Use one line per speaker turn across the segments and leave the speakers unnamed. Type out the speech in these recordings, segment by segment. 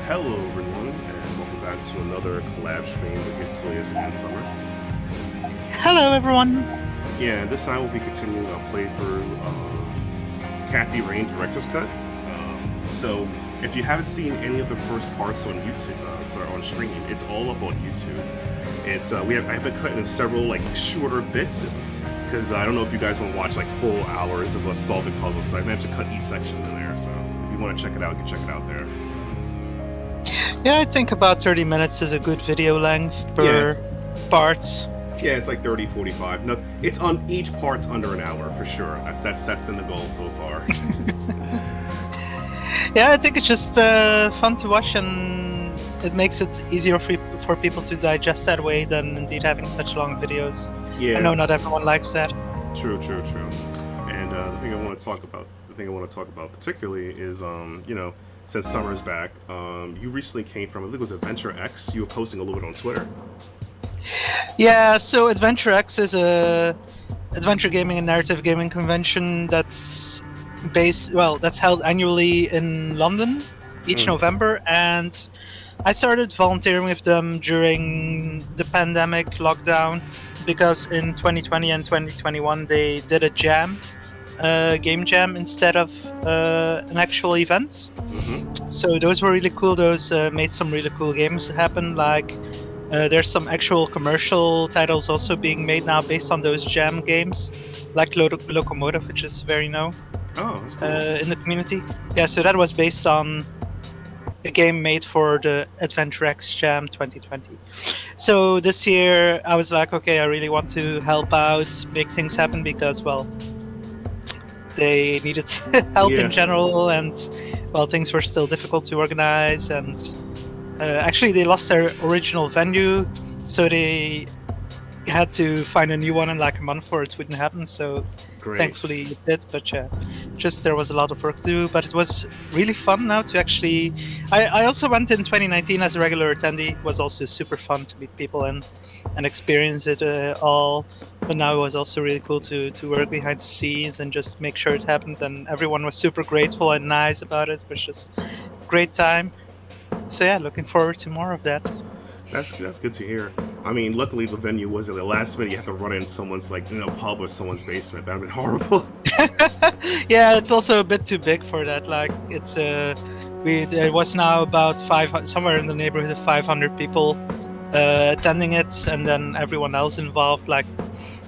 Hello, everyone, and welcome back to another collab stream with GetSelious and Summer.
Hello, everyone.
Yeah, and this time we'll be continuing our playthrough of Kathy Rain Director's Cut. So, if you haven't seen any of the first parts on YouTube, on stream, it's all up on YouTube. It's I have been cutting several like shorter bits because I don't know if you guys want to watch like full hours of us solving puzzles. So I managed to cut each section in there. So if you want to check it out, you can check it out there.
Yeah, I think about 30 minutes is a good video length per part.
Yeah, it's like 30, 45. No, it's on each part's under an hour for sure. That's been the goal so far.
Yeah, I think it's just fun to watch, and it makes it easier for people to digest that way than indeed having such long videos.
Yeah,
I know not everyone likes that.
True. And the thing I want to talk about particularly is since Summer's back, you recently came from, I think it was Adventure X. You were posting a little bit on Twitter.
Yeah, so Adventure X is a adventure gaming and narrative gaming convention that's held annually in London each November, and I started volunteering with them during the pandemic lockdown because in 2020 and 2021 they did a game jam instead of an actual event. So those were really cool. Those made some really cool games happen. Like there's some actual commercial titles also being made now based on those jam games, like Locomotive, which is very known
that's cool.
in the community. Yeah, so that was based on a game made for the Adventure X Jam 2020. So this year I was like, okay, I really want to help out, make things happen because, well, they needed help in general, and things were still difficult to organize, and actually they lost their original venue, so they had to find a new one in like a month or it wouldn't happen. So
Great.
Thankfully it did, but yeah, just there was a lot of work to do, but it was really fun now to actually I also went in 2019 as a regular attendee. It was also super fun to meet people and experience it all, but now it was also really cool to work behind the scenes and just make sure it happened, and everyone was super grateful and nice about it. It was just a great time. So yeah, looking forward to more of that.
That's good to hear. I mean, luckily the venue wasn't the last minute. You have to run in someone's pub or someone's basement. That'd been horrible.
Yeah, it's also a bit too big for that. Like it's it was now about somewhere in the neighborhood of 500 people attending it, and then everyone else involved. Like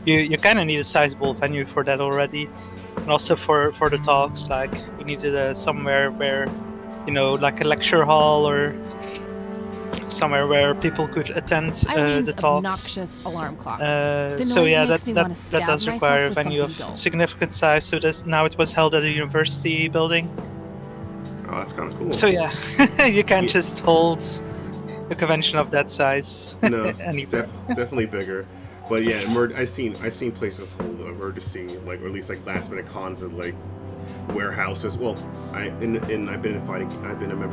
you kind of need a sizable venue for that already, and also for the talks. Like we needed somewhere where, like a lecture hall or somewhere where people could attend the talks.
Obnoxious alarm clock.
So yeah, that does require a venue of significant size. So now it was held at a university building.
Oh, that's kind of cool.
So yeah, you can't just hold a convention of that size.
No, definitely bigger. But yeah, I've seen places hold emergency, or at least last minute cons at warehouses. Well, I've been a member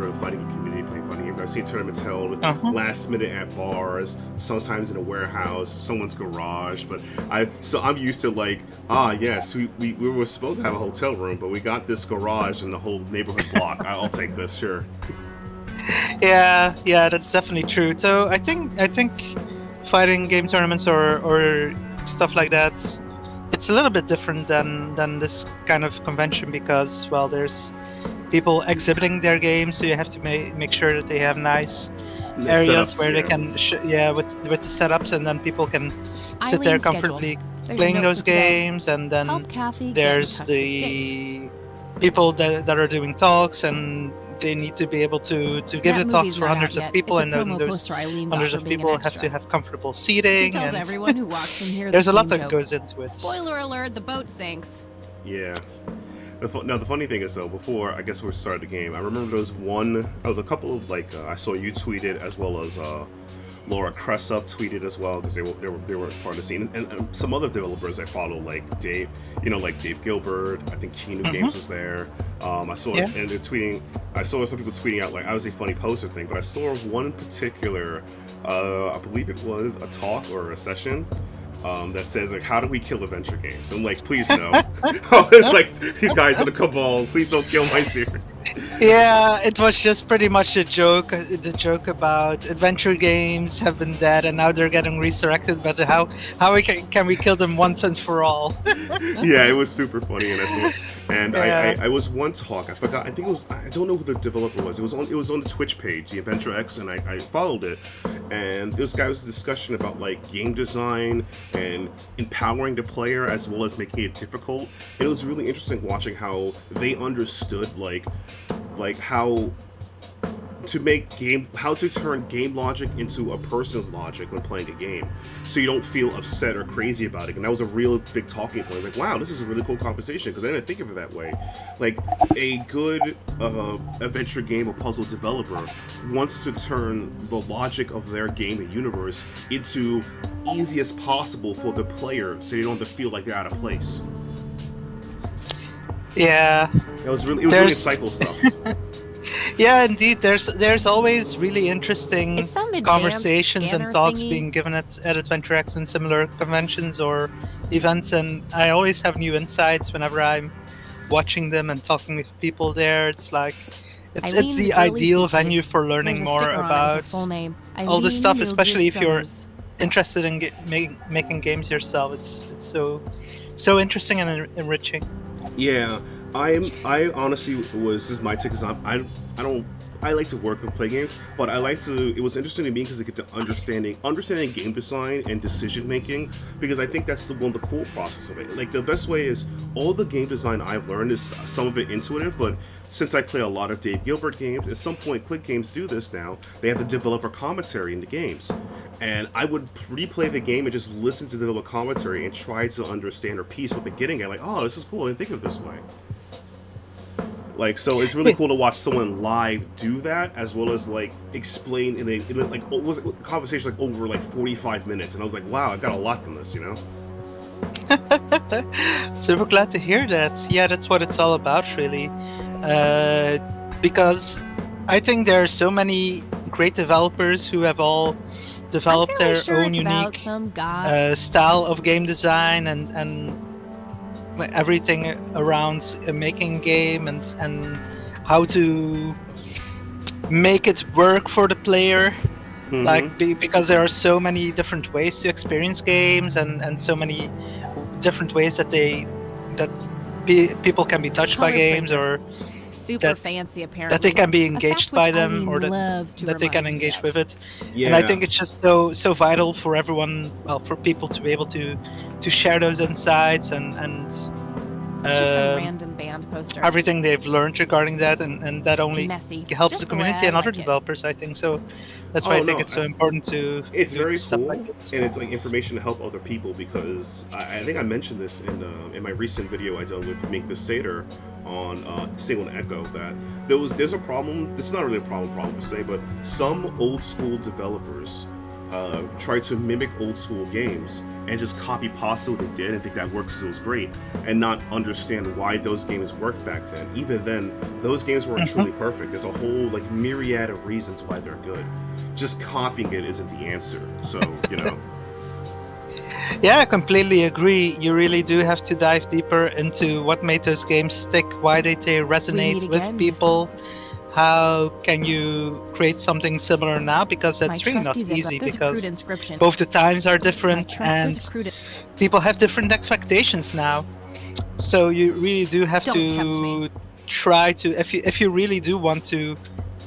of the fighting community playing fighting games. I've seen tournaments held last minute at bars, sometimes in a warehouse, someone's garage. But I'm used to yes, we were supposed to have a hotel room, but we got this garage in the whole neighborhood block. I'll take this, sure.
Yeah, that's definitely true. So I think fighting game tournaments or stuff like that, it's a little bit different than this kind of convention because, there's people exhibiting their games, so you have to make sure that they have nice areas where they can, with the setups, and then people can sit there comfortably playing those games, and then there's the people that are doing talks, and they need to be able to give the talks for hundreds of people, and then those hundreds of people have to have comfortable seating.
She tells everyone who walks in here
there's a lot that goes into it.
Spoiler alert, the boat sinks.
Yeah. The funny thing is, though, before I guess we started the game, I remember there was a couple of I saw you tweeted, as well as Laura Cressup tweeted as well, because they were part of the scene, and some other developers I follow, like Dave Gilbert. I think Kinu Games was there. I saw and they're tweeting. I saw some people tweeting out I was a funny poster thing, but I saw one particular. I believe it was a talk or a session that says how do we kill adventure games? I'm like, please no. It's you guys in the cabal, please don't kill my series.
Yeah, it was just pretty much a joke. The joke about adventure games have been dead and now they're getting resurrected. But how can we kill them once and for all?
Yeah, it was super funny, and
Yeah.
I was one talk. I forgot. I think it was. I don't know who the developer was. It was on the Twitch page, the Adventure X, and I followed it. And this guy was a discussion about like game design and empowering the player as well as making it difficult. And it was really interesting watching how they understood how how to turn game logic into a person's logic when playing a game, so you don't feel upset or crazy about it. And that was a real big talking point. Like, wow, this is a really cool conversation because I didn't think of it that way. Like, a good adventure game or puzzle developer wants to turn the logic of their game and universe into easy as possible for the player, so they don't have to feel like they're out of place.
Yeah.
It was really insightful stuff.
Yeah, indeed. There's always really interesting
It's some advanced
conversations and
scanner
talks
thingy.
being given at Adventure X and similar conventions or events, and I always have new insights whenever I'm watching them and talking with people there. It's like it's
Eileen's
the
girly
ideal
suitcase.
venue for learning
There's a
more
sticker on it with her
about
full name.
all this
Eileen
stuff,
Mildred
especially if you're
Summers.
interested in making games yourself. It's so interesting and enriching.
Yeah, I honestly this is my take, because I don't I like to work and play games, but it was interesting to me because I get to understanding game design and decision making, because I think that's one of the cool process of it. Like, the best way is, all the game design I've learned is some of it intuitive, but since I play a lot of Dave Gilbert games, at some point Click Games do this now. They have the developer commentary in the games. And I would replay the game and just listen to the developer commentary and try to understand or piece what they're getting at. Like, oh, this is cool, I didn't think of it this way. Like, so it's really cool to watch someone live do that, as well as like explain like, it was a conversation like over like 45 minutes, and I was like, wow, I got a lot from this, you know?
Super glad to hear that. Yeah, that's what it's all about, really. Because I think there are so many great developers who have all developed
I'm fairly
their
sure
own
it's about
unique
some guy.
style of game design and everything around making game and how to make it work for the player.
Mhm.
Like, because there are so many different ways to experience games and so many different ways that people can be touched by
Color
games,
printer.
or
Super
that-
fancy, apparently.
that they can be
A
engaged
fact
by
which
them,
Eileen
or
loves to
that they can
remind me
engage
of.
with it.
Yeah.
And I think it's just so vital for everyone, well, for people to be able to share those insights and
Just some
um,
random band poster.
everything they've learned regarding that, and that only
Messy.
helps
Just
the
the way
community
I
and other
like it.
developers, I think. So that's why
Oh,
I think
no,
it's so important to
it's
do
very
stuff
cool,
like this.
and it's like information to help other people, because I think I mentioned this in my recent video I done with Make the Seder on Single and Echo, that there's a problem. It's not really a problem per se, but some old school developers try to mimic old school games and just copy pasta what they did and think that works because it was great, and not understand why those games worked back then. Even then, those games weren't truly perfect. There's a whole like myriad of reasons why they're good. Just copying it isn't the answer. So, you know.
Yeah, I completely agree. You really do have to dive deeper into what made those games stick, why they resonate
meet
with
again,
people. How can you create something similar now? Because
My
that's really not
trusty
easy,
zip-up. There's a
because
crude inscription.
both the times are
My
different
trust-
and
there's a crude-
people have different expectations now. So you really do have
Don't tempt
to
me.
try to, if you really do want to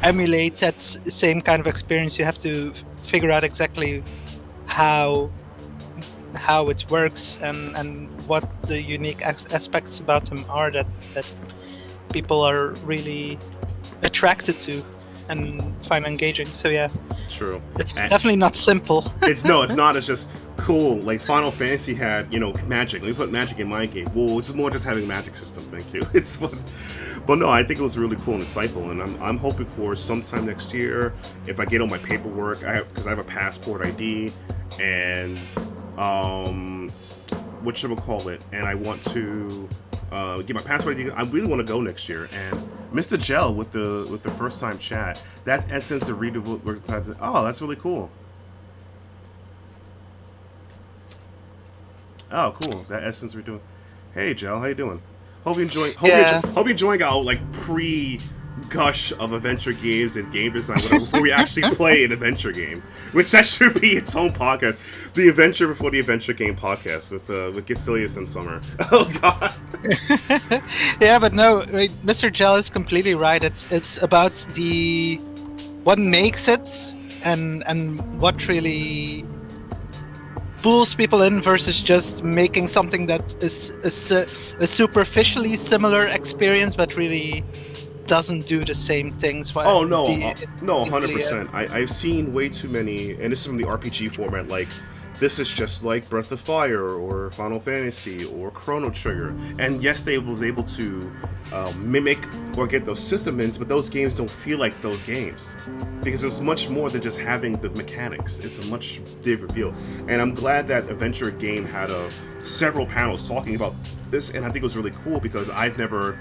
emulate that same kind of experience, you have to figure out exactly how it works and what the unique aspects about them are that people are really attracted to and find engaging. So yeah,
True.
it's
And-
definitely not simple.
It's not. It's just cool. Like Final Fantasy had, magic. Let me put magic in my game. Well, it's more just having a magic system. Thank you. It's fun. But no, I think it was really cool and insightful, and I'm hoping for sometime next year, if I get all my paperwork, because I have a passport ID and whatchamacallit, and I want to get my passport ID. I really want to go next year. And Mr. Gel with the first time chat, that essence of readable. Oh, that's really cool. Oh, cool. That essence we're doing. Hey, Gel, how you doing? Hope you enjoying. Hope you enjoying our like gush of adventure games and game design whatever, before we actually play an adventure game, which that should be its own podcast, the Adventure Before the Adventure Game podcast with GetSelious in summer. Oh god.
Yeah, but no, right, Mr. Gel is completely right. It's about the what makes it and what really pulls people in versus just making something that is a superficially similar experience but really doesn't do the same things.
Oh no, no,
deeply,
100%. I've seen way too many, and this is from the RPG format. Like, this is just like Breath of Fire or Final Fantasy or Chrono Trigger. And yes, they was able to mimic or get those system ins, but those games don't feel like those games because it's much more than just having the mechanics. It's a much different feel, and I'm glad that Adventure Game had several panels talking about this, and I think it was really cool because I've never.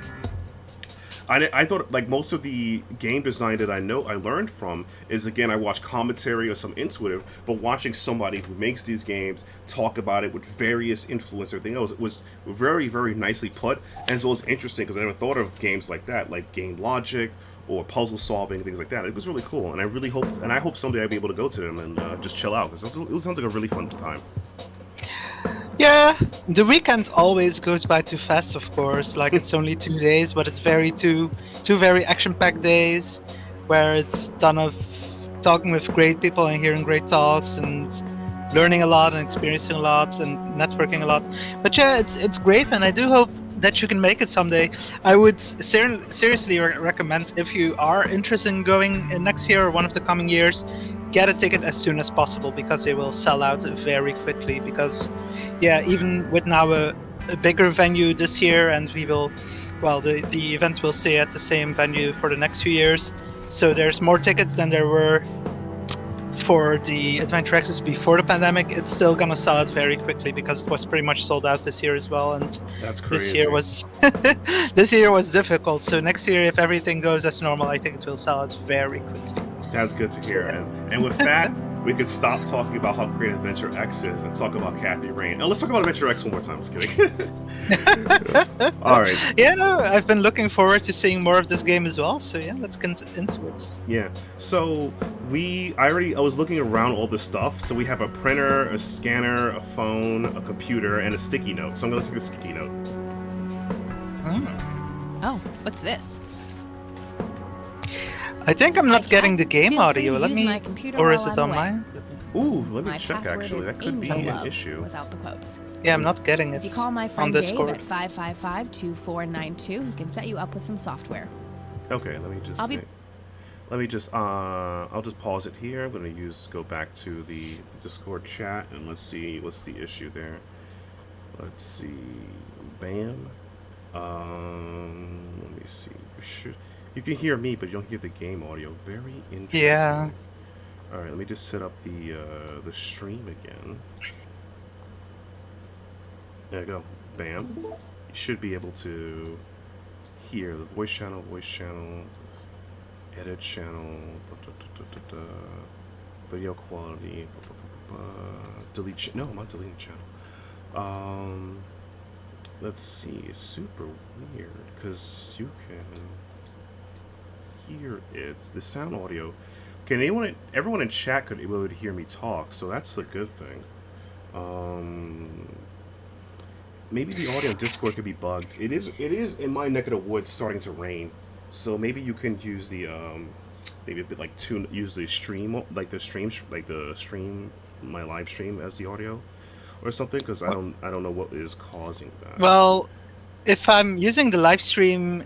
I thought, like, most of the game design that I learned from is, again, I watch commentary or some intuitive, but watching somebody who makes these games talk about it with various influence and everything else, it was very, very nicely put, as well as interesting, because I never thought of games like that, like game logic or puzzle solving, things like that. It was really cool, and I hope someday I'll be able to go to them and just chill out, because it sounds like a really fun time.
Yeah, the weekend always goes by too fast, of course. Like, it's only 2 days, but it's two very action-packed days where it's done of talking with great people and hearing great talks and learning a lot and experiencing a lot and networking a lot. But yeah, it's great, and I do hope that you can make it someday. I would seriously recommend, if you are interested in going next year or one of the coming years, get a ticket as soon as possible, because they will sell out very quickly. Because, yeah, even with now a bigger venue this year, and we will, well, the event will stay at the same venue for the next few years. So there's more tickets than there were for the Adventure Access before the pandemic. It's still gonna sell out very quickly because it was pretty much sold out this year as well. And
that's crazy.
This year was difficult. So next year, if everything goes as normal, I think it will sell out very quickly.
That's good to hear. And with that, we could stop talking about how great Adventure X is and talk about Kathy Rain. Now let's talk about Adventure X one more time. Just kidding. All right.
Yeah, no, I've been looking forward to seeing more of this game as well. So yeah, let's get into it.
Yeah. So I was looking around all this stuff. So we have a printer, a scanner, a phone, a computer, and a sticky note. So I'm gonna look at the sticky note.
Oh, what's this?
I think I'm not getting the game audio. Let me, or is it on mine?
Ooh, let me check. Actually, that could be an issue.
Without the quotes.
Yeah, I'm not getting it.
If you call my
on
friend Dave
Discord.
at 555-2492, he can set you up with some software.
Okay, let me just. I'll just pause it here. I'm gonna go back to the Discord chat and let's see what's the issue there. Let's see. Bam. Let me see. You can hear me, but you don't hear the game audio. Very interesting.
Yeah.
All right, let me just set up the stream again. There you go. Bam. You should be able to hear the voice channel, edit channel, video quality, delete. No, I'm not deleting channel. Let's see. It's super weird because you can hear it. The sound audio. Can everyone in chat could be able to hear me talk, so that's a good thing. Maybe the audio on Discord could be bugged. It is in my neck of the woods starting to rain, so maybe you can use the maybe a bit like use the stream, my live stream as the audio or something, because I don't know what is causing that.
Well, if I'm using the live stream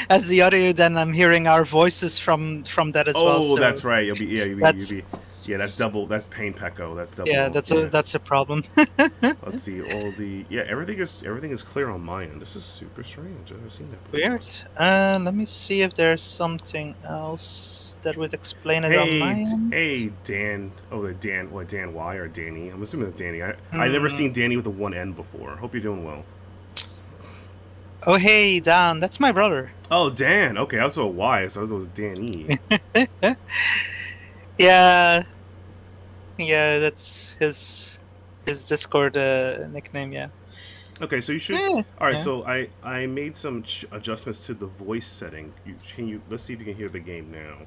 as the audio, then I'm hearing our voices from that as well.
Oh, so that's right. You'll be that's double. That's pain Pecco. That's double.
Yeah, that's a problem.
Let's see. Everything is clear on my end. This is super strange. I've never seen that before.
Weird. Let me see if there's something else that would explain it on my end.
Hey, Dan. Oh, Dan. What, Dan Y or Danny? I'm assuming it's Danny. I've never seen Danny with a one N before. Hope you're doing well.
Oh, hey, Dan. That's my brother.
Oh, Dan. Okay, I saw a Y, so I thought it was Danny.
Yeah, that's his Discord nickname. Yeah.
Okay, so you should.
Yeah,
All right,
yeah.
so I made some adjustments to the voice setting. Let's see if you can hear the game now.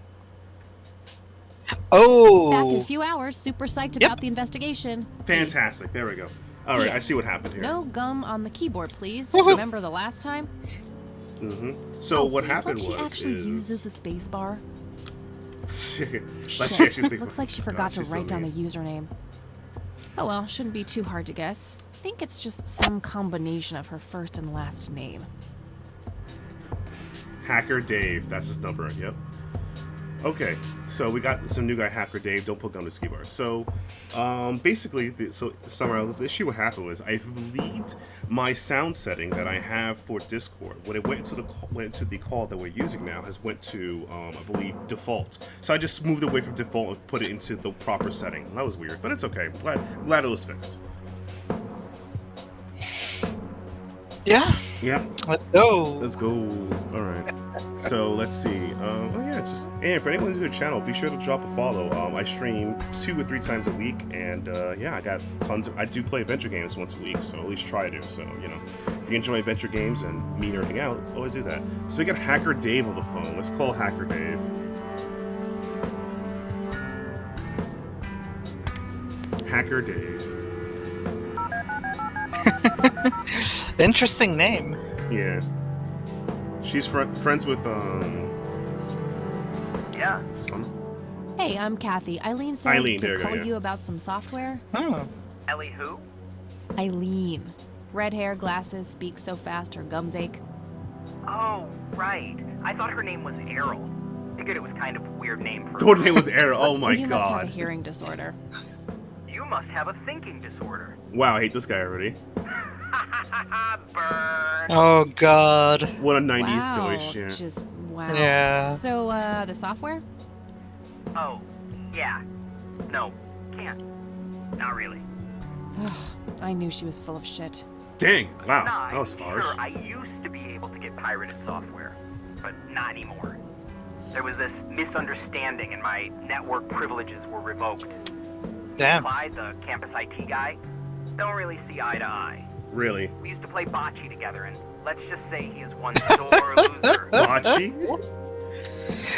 Back in a
Oh,
few hours, super psyched
Yep.
about the investigation.
Fantastic. There we go. All right, I
P.S.
see what happened here.
No gum on the keyboard, please.
Woohoo.
Remember the last time?
So
Oh,
what
please,
happened
like she
was
actually
is
uses the space bar.
like she
Shit.
actually
Looks like she
God,
forgot to
she's so
write down the
mean.
username. Oh well, shouldn't be too hard to guess. I think it's just some combination of her first and last name.
Hacker Dave. That's his number. Yep. Okay, so we got some new guy, Hacker Dave. Don't put gun to ski bar. So, basically, summarize the issue. What happened was I believed my sound setting that I have for Discord when it went to the call that we're using now has went to I believe default. So I just moved away from default and put it into the proper setting. That was weird, but it's okay. Glad it was fixed.
yeah.
Yeah.
Let's go.
Let's go. All right. So let's see. And for anyone who's new to the channel, be sure to drop a follow. I stream 2 or 3 times a week, and I got tons of. I do play adventure games once a week, so at least try to. So if you enjoy adventure games and me nerding out, always do that. So we got Hacker Dave on the phone. Let's call Hacker Dave. Hacker Dave.
Interesting name.
Yeah. She's friends with
Yeah.
some.
Hey, I'm Kathy. Eileen said
Eileen, there
to
you go,
call
yeah.
you about some software.
Oh.
Ellie who?
Eileen. Red hair, glasses, speaks so fast her gums ache.
Oh, right. I thought her name was Errol. Figured it was kind of a weird name for
Her name was Era. Oh my
you must have a
god.
hearing disorder.
You must have a thinking disorder.
Wow, I hate this guy already.
Burn.
Oh God.
What a 90s
Wow.
Deutsch, yeah.
Just wow.
Yeah.
So, the software?
Oh, yeah. No, can't. Not really.
I knew she was full of shit.
Dang, wow,
Nah,
that was harsh.
sure, I used to be able to get pirated software, but not anymore. There was this misunderstanding and my network privileges were revoked.
Damn.
Clyde, the campus IT guy, don't really see eye to eye.
Really?
We used to play bocce together, and let's just say he is one sore loser.
Bocce?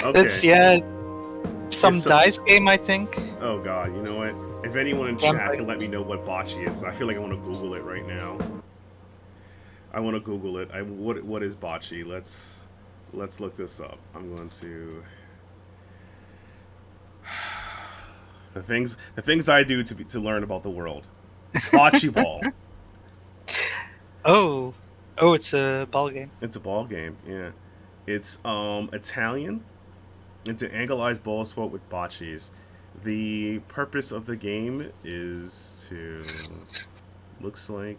Okay.
That's some
It's
dice game, I think.
Oh god, you know what? If anyone in
Yeah,
chat
I'm
can let me know what bocce is, I feel like I want to Google it right now. I want to Google it. What is bocce? Let's look this up. I'm going to the things I do to learn about the world. Bocce ball.
Oh, it's a ball game.
It's a ball game, yeah. It's Italian. It's an anglized ball sport with bocces. The purpose of the game is to looks like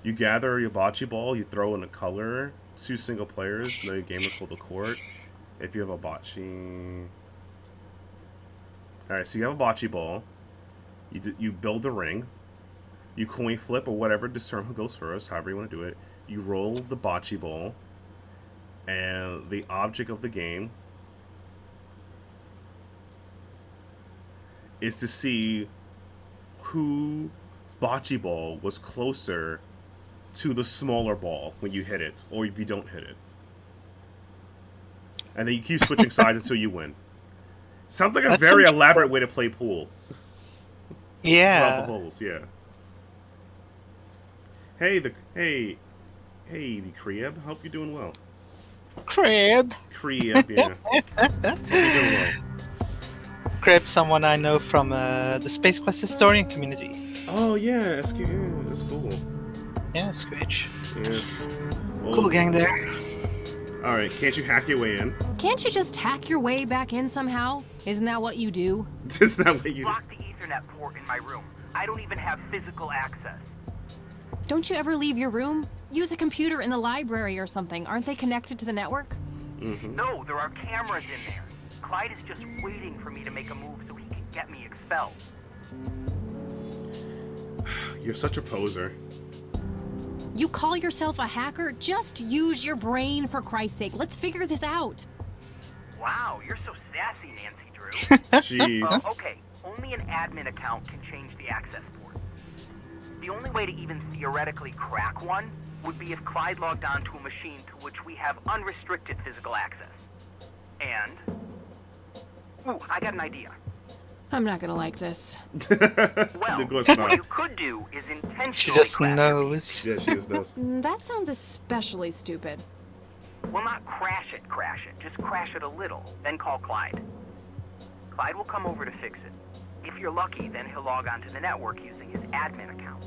you gather your bocce ball, you throw in a color, 2 single players, the game is called the court. If you have a bocce, all right, so you have a bocce ball. You build a ring. You coin flip or whatever, discern who goes first, however you want to do it. You roll the bocce ball, and the object of the game is to see who bocce ball was closer to the smaller ball when you hit it, or if you don't hit it. And then you keep switching sides until you win. Sounds like a
That
very
sounds
elaborate way to play pool. Throughout the
Yeah.
holes, yeah. Hey the Creeb. Hope you're doing well.
Crib.
Creeb, yeah. Hope you're doing well.
Crib, someone I know from the Space Quest historian community.
Oh yeah, SQ, yeah, that's cool.
Yeah, Screech.
Yeah. Well,
Cool gang there.
All right, can't you hack your way in?
Can't you just hack your way back in somehow? Isn't that what you do?
Is that what you?
Block the Ethernet port in my room. I don't even have physical access.
Don't you ever leave your room? Use a computer in the library or something. Aren't they connected to the network?
Mm-hmm.
No, there are cameras in there. Clyde is just waiting for me to make a move so he can get me expelled.
You're such a poser.
You call yourself a hacker? Just use your brain, for Christ's sake. Let's figure this out.
Wow, you're so sassy, Nancy Drew.
Jeez.
Okay, only an admin account can change the access port. The only way to even theoretically crack one would be if Clyde logged on to a machine to which we have unrestricted physical access. And... Ooh, I got an idea.
I'm not gonna like this.
Well,
Of course
what
not.
you could do is intentionally
She just
crash
knows.
Yeah, she just does.
That sounds especially stupid.
Well, not crash it. Just crash it a little, then call Clyde. Clyde will come over to fix it. If you're lucky, then he'll log onto the network using his admin account.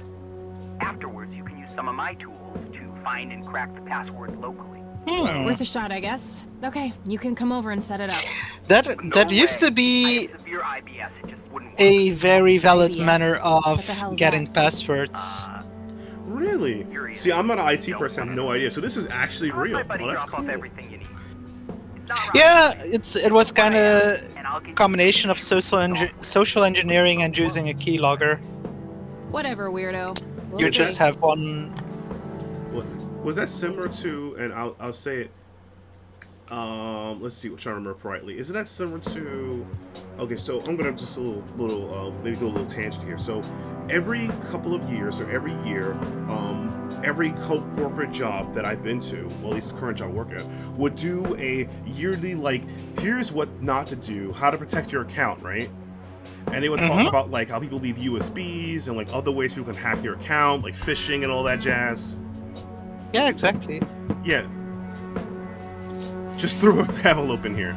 Afterwards, you can use some of my tools to find and crack the password locally.
Worth a shot, I guess. Okay, you can come over and set it up.
That used to
I
be
have severe IBS, it just wouldn't work.
a very valid
IBS?
manner
What the hell
of
is
getting
that?
passwords.
Really? See, I'm not an IT person. I have no idea. So this is actually
I'll let
real.
my buddy
Oh, that's
drop
cool.
off everything you need. It's not rocket
Yeah,
science.
it was kind of
And I'll get you
combination of
software.
social engineering and using a keylogger.
Whatever, weirdo. We'll
You
see.
just have one.
What, was that similar to? And I'll say it. Let's see. I'm trying to remember politely. Isn't that similar to? Okay, so I'm gonna just maybe go a little tangent here. So every couple of years or every year, every corporate job that I've been to, well, at least the current job I work at, would do a yearly here's what not to do, how to protect your account, right? And they would talk about how people leave USBs and other ways people can hack your account, like phishing and all that jazz.
Yeah, exactly.
Yeah. Just threw a envelope in here.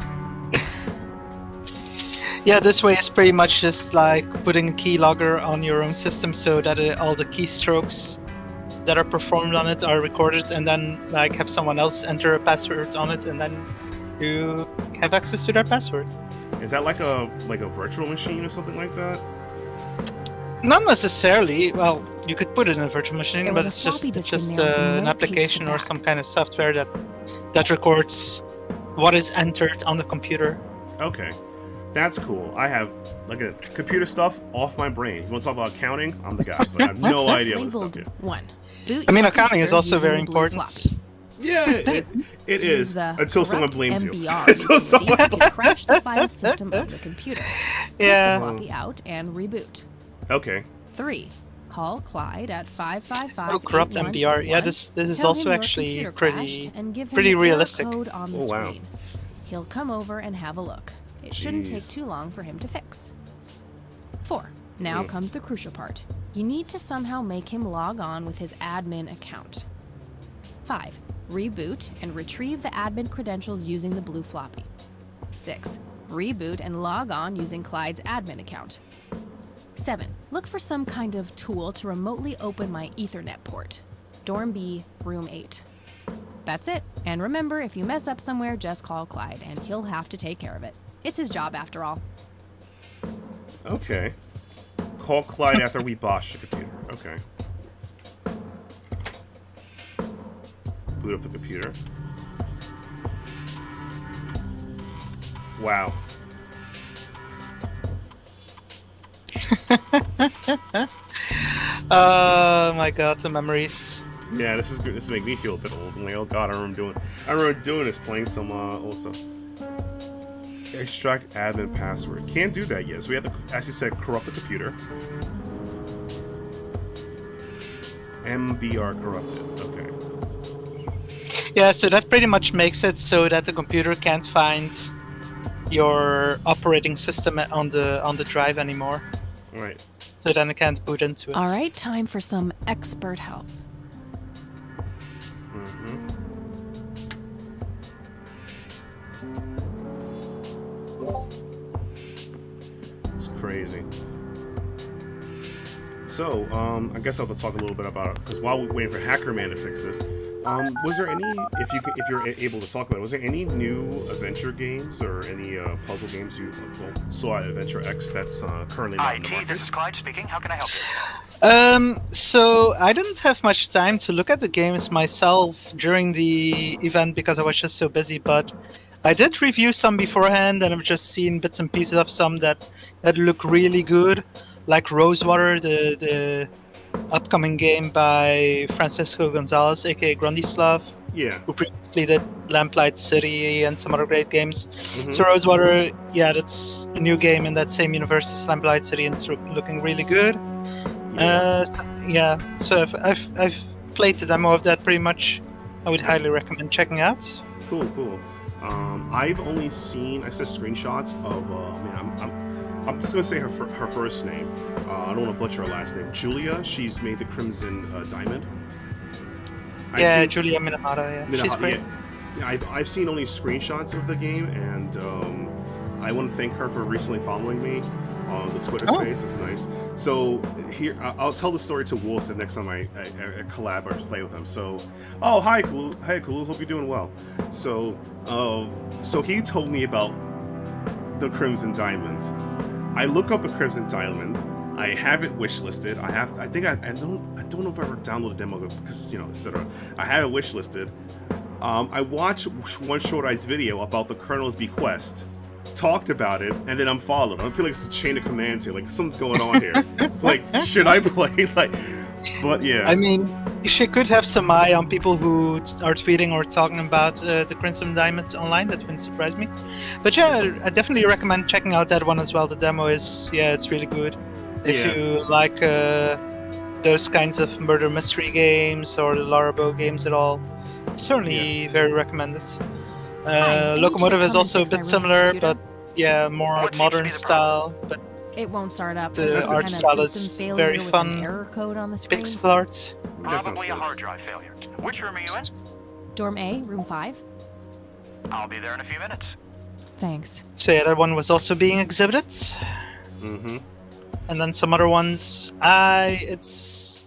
Yeah, this way is pretty much just like putting a keylogger on your own system so that all the keystrokes that are performed on it are recorded, and then have someone else enter a password on it, and then you have access to their password.
Is that like a virtual machine or something like that?
Not necessarily. Well, you could put it in a virtual machine,
There
but
was
it's
a floppy
just
disk in there with
an
note taped to
application
the
or
back.
some kind of software that records what is entered on the computer.
Okay. That's cool. I have computer stuff off my brain. You want to talk about accounting? I'm the guy, but I have no
That's
idea what stuff
labeled
is.
1. Boot
I mean,
your
accounting is
computer
also
using
very
the blue
important.
floppy.
Yeah, it
Use
is.
the
Until someone
corrupt
blames you.
MBR
Until someone
utility to crash the file system of the computer. Take
Yeah.
the floppy out and reboot.
Okay.
3. Call Clyde at 555.
Oh, corrupt MBR. Yeah, this is also actually pretty realistic.
Code on the
Oh, wow.
screen. He'll come over and have a look. It shouldn't take
Jeez.
too long for him to fix. 4. Now comes the crucial part. You need to somehow make him log on with his admin account. 5. Reboot and retrieve the admin credentials using the blue floppy. 6. Reboot and log on using Clyde's admin account. 7. Look for some kind of tool to remotely open my Ethernet port. Dorm B, room 8. That's it. And remember, if you mess up somewhere, just call Clyde, and he'll have to take care of it. It's his job, after all.
Okay. Call Clyde after we bosh the computer. Okay. Boot up the computer. Wow.
Oh my god, the memories.
Yeah, this is good. This make me feel a bit old. I'm like, oh god, I remember doing this, playing some also. Extract admin password. Can't do that yet. So we have to, as you said, corrupt the computer. MBR corrupted. Okay.
Yeah, so that pretty much makes it so that the computer can't find your operating system on the drive anymore.
All right.
So then it can't boot into it.
All right, time for some expert help.
Mm-hmm. It's crazy. So, I guess I'll have to talk a little bit about it, because while we're waiting for Hacker Man to fix this, was there any, if you're able to talk about it, was there any new adventure games or any puzzle games you saw at Adventure X that's currently not in the
IT,
market?
this is Clyde speaking. How can I help you?
So I didn't have much time to look at the games myself during the event because I was just so busy, but I did review some beforehand, and I've just seen bits and pieces of some that look really good, like Rosewater, the upcoming game by Francisco Gonzalez, aka Grundislav,
Yeah.
who previously did Lamplight City and some other great games.
Mhm.
So Rosewater, yeah, that's a new game in that same universe as Lamplight City, and it's looking really good. So I've played the demo of that pretty much. I would highly recommend checking out.
Cool. I've only seen, I said screenshots of, I'm just gonna say her first name. I don't want to butcher her last name. Julia. She's made the Crimson Diamond.
Julia Minamata. Yeah, she's great.
Yeah, I've seen only screenshots of the game, and I want to thank her for recently following me on the Twitter space. It's nice. So here, I'll tell the story to Wolf the next time I collab or play with him. So, hi Kulu, hope you're doing well. So he told me about the Crimson Diamond. I look up the Crimson Diamond. I have it wishlisted. I don't know if I ever downloaded the demo because etc. I have it wishlisted. I watched one Short Eyes video about the Colonel's bequest, talked about it, and then unfollowed. I feel like it's a chain of commands here. Like something's going on here. Like, should I play? But yeah.
I mean, she could have some eye on people who are tweeting or talking about the Crimson Diamond online. That wouldn't surprise me. But yeah, I definitely recommend checking out that one as well. The demo is it's really good. If you like those kinds of murder mystery games or the Larabow games at all, it's certainly very recommended. Locomotive is also a bit similar, but more modern style. But
it won't start up.
The art style is very fun.
Error code on the screen.
Pixel art.
Probably a hard drive failure. Which room are you in?
Dorm A, room 5.
I'll be there in a few minutes.
Thanks.
So that one was also being exhibited.
Mm-hmm.
And then some other ones. It's